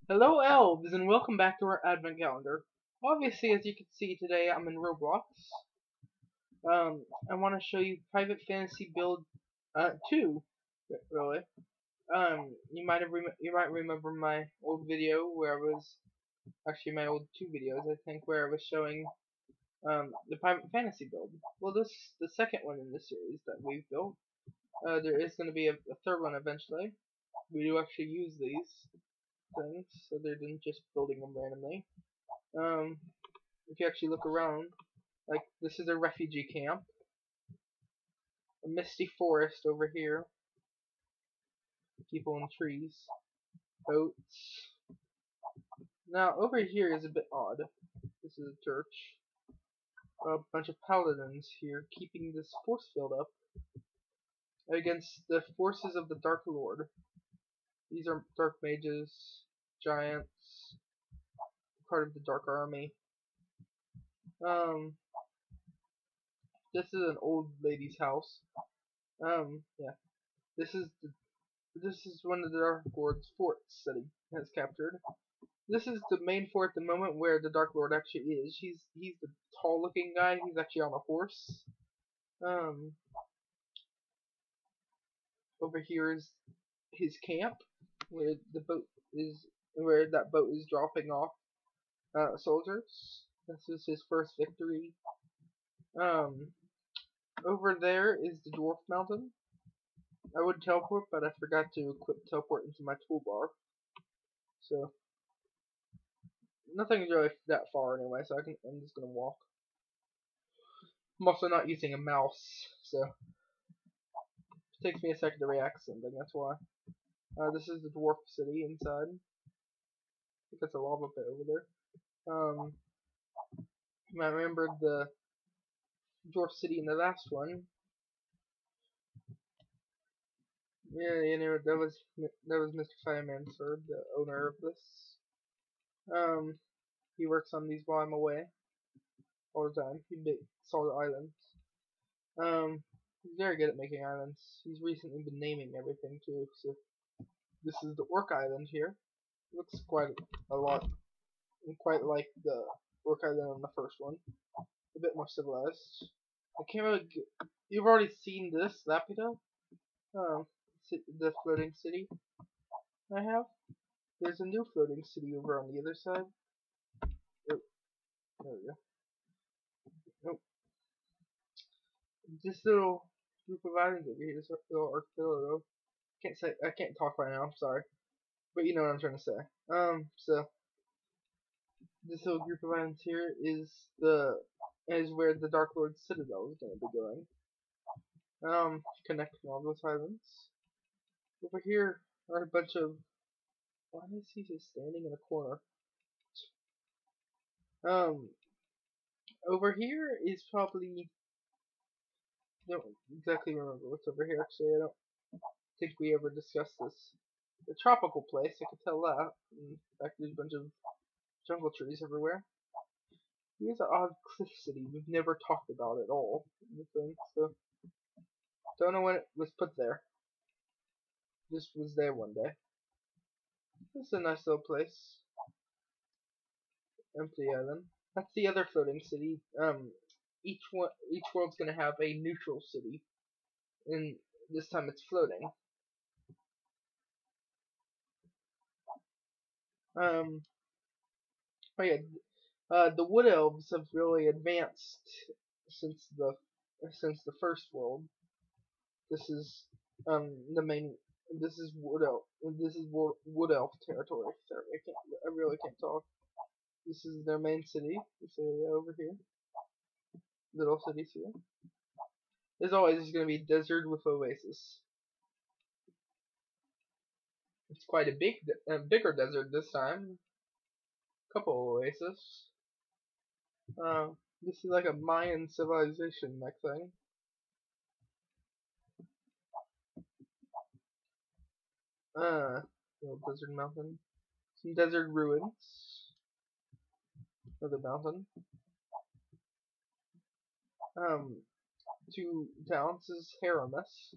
Hello elves and welcome back to our advent calendar. Obviously, as you can see today, I'm in Roblox. I want to show you Private Fantasy Build 2, really. You might remember my old video where I was, actually my old 2 videos I think, where I was showing the Private Fantasy build. Well, this is the second one in the series that we've built. There is going to be a third one eventually. We do actually use these things, so they're not just building them randomly. If you actually look around, like this is a refugee camp, a misty forest over here, people in trees, boats. Now over here is a bit odd. This is a church. A bunch of paladins here keeping this force field up against the forces of the Dark Lord. These are dark mages, giants, part of the Dark Army. This is an old lady's house. Yeah. This is one of the Dark Lord's forts that he has captured. This is the main fort at the moment where the Dark Lord actually is. He's the tall looking guy. He's actually on a horse. Over here is his camp where that boat is dropping off soldiers. This is his first victory. Over there is the Dwarf Mountain. I would teleport, but I forgot to equip teleport into my toolbar. So nothing's really that far anyway, so I'm just gonna walk. I'm also not using a mouse, so it takes me a second to react to something, that's why. This is the dwarf city inside. I think that's a lava pit over there. You might remember the dwarf city in the last one. Yeah, that was Mr. Firemancer, the owner of this. He works on these while I'm away all the time. He makes solid islands. He's very good at making islands. He's recently been naming everything too. So this is the Orc Island here. It looks quite a lot, quite like the Orc Island on the first one. A bit more civilized. I can't really. You've already seen this Lapido. The floating city I have. There's a new floating city over on the other side. Oh, there we go. Oh, this little group of islands over here, this little archipelago. I can't talk right now. I'm sorry, but you know what I'm trying to say. So this little group of islands here is where the Dark Lord's Citadel is going to be going. Connecting all those islands. Over here are a bunch of. Why is he just standing in a corner? Over here is probably. I don't exactly remember what's over here. Actually, I don't think we ever discussed this. The tropical place, I could tell that. In fact, there's a bunch of jungle trees everywhere. Here's an odd cliff city we've never talked about at all in the thing, so don't know when it was put there. Just was there one day. This is a nice little place. Empty island. That's the other floating city. Each world's gonna have a neutral city, and this time it's floating. Oh yeah, the wood elves have really advanced since the first world. This is the main. This is wood elf. This is wood elf territory. Sorry, I really can't talk. This is their main city. This area over here. Little cities here. As always, it's going to be desert with oasis. It's quite a bigger desert this time. Couple oases. This is like a Mayan civilization like thing. Little desert mountain. Some desert ruins. Another mountain. 2 towns. This is Haramus,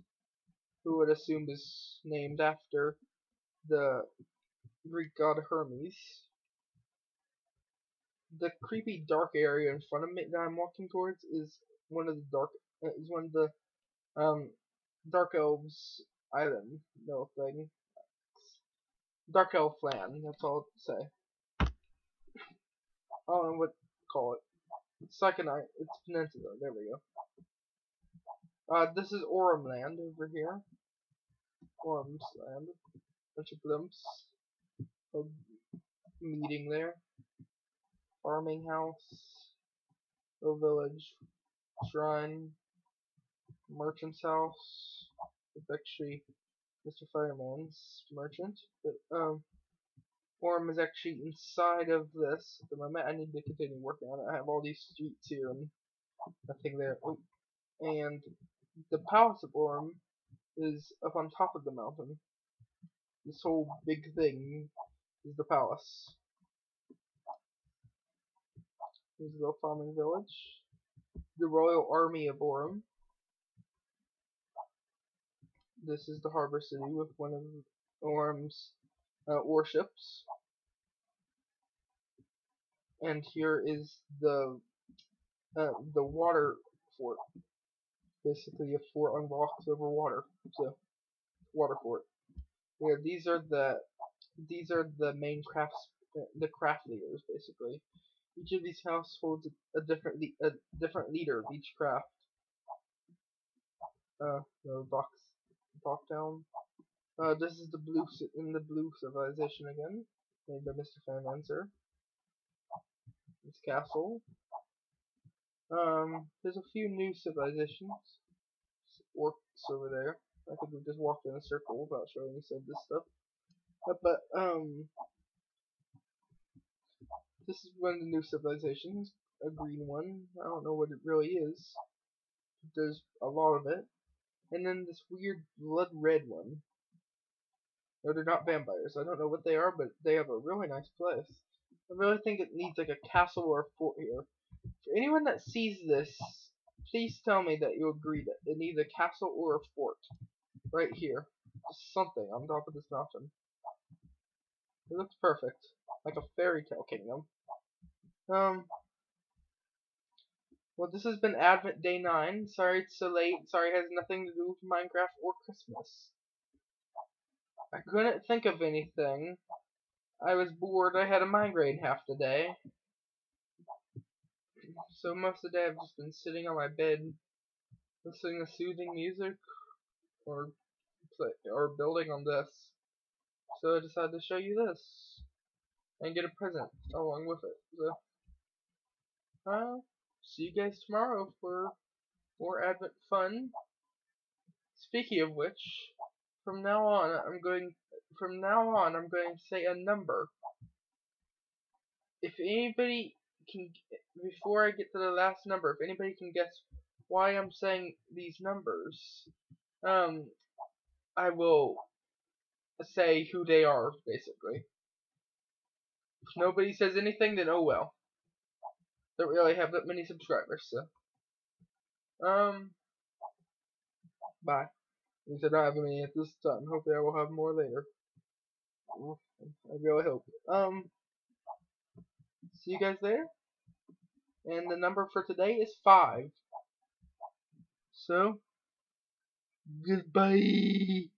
who would assume is named after the Greek god Hermes. The creepy dark area in front of me that I'm walking towards is one of the dark elves island thing. Dark elf land, that's all to say. I don't know what to call it. It's like it's peninsula, there we go. This is Aurum land over here. Aurum's land. Bunch of glimpse of meeting there. Farming house. Little village. Shrine. Merchant's house. It's actually Mr. Fireman's merchant. But Aurum is actually inside of this at the moment. I need to continue working on it. I have all these streets here and nothing there. Oh. And the Palace of Aurum is up on top of the mountain. This whole big thing is the palace. Here's the farming village. The Royal Army of Aurum. This is the harbor city with one of Aurum's warships. And here is the water fort. Basically a fort on rocks over water. So water fort. Yeah, these are the main craft leaders basically. Each of these households a different leader of each craft. No box down. This is the blue civilization again, made by Mr. Fanmancer. This castle. There's a few new civilizations. Orcs over there. I think we just walked in a circle without showing you some of this stuff. But this is one of the new civilizations, a green one. I don't know what it really is. There's a lot of it. And then this weird blood red one. No, they're not vampires. I don't know what they are, but they have a really nice place. I really think it needs like a castle or a fort here. For anyone that sees this, please tell me that you agree that it needs a castle or a fort. Right here. Just something on top of this mountain. It looks perfect. Like a fairy tale kingdom. Well, this has been Advent Day 9. Sorry it's so late. Sorry it has nothing to do with Minecraft or Christmas. I couldn't think of anything. I was bored. I had a migraine half the day. So most of the day I've just been sitting on my bed, listening to soothing music, or building on this. So I decided to show you this. And get a present along with it. So, see you guys tomorrow for more Advent fun. Speaking of which, from now on I'm going to say a number. If anybody can, before I get to the last number, if anybody can guess why I'm saying these numbers, I will say who they are, basically. If nobody says anything, then oh well. Don't really have that many subscribers, so. Bye. At least I don't have any at this time. Hopefully I will have more later. I really hope. See you guys later. And the number for today is 5. So, goodbye.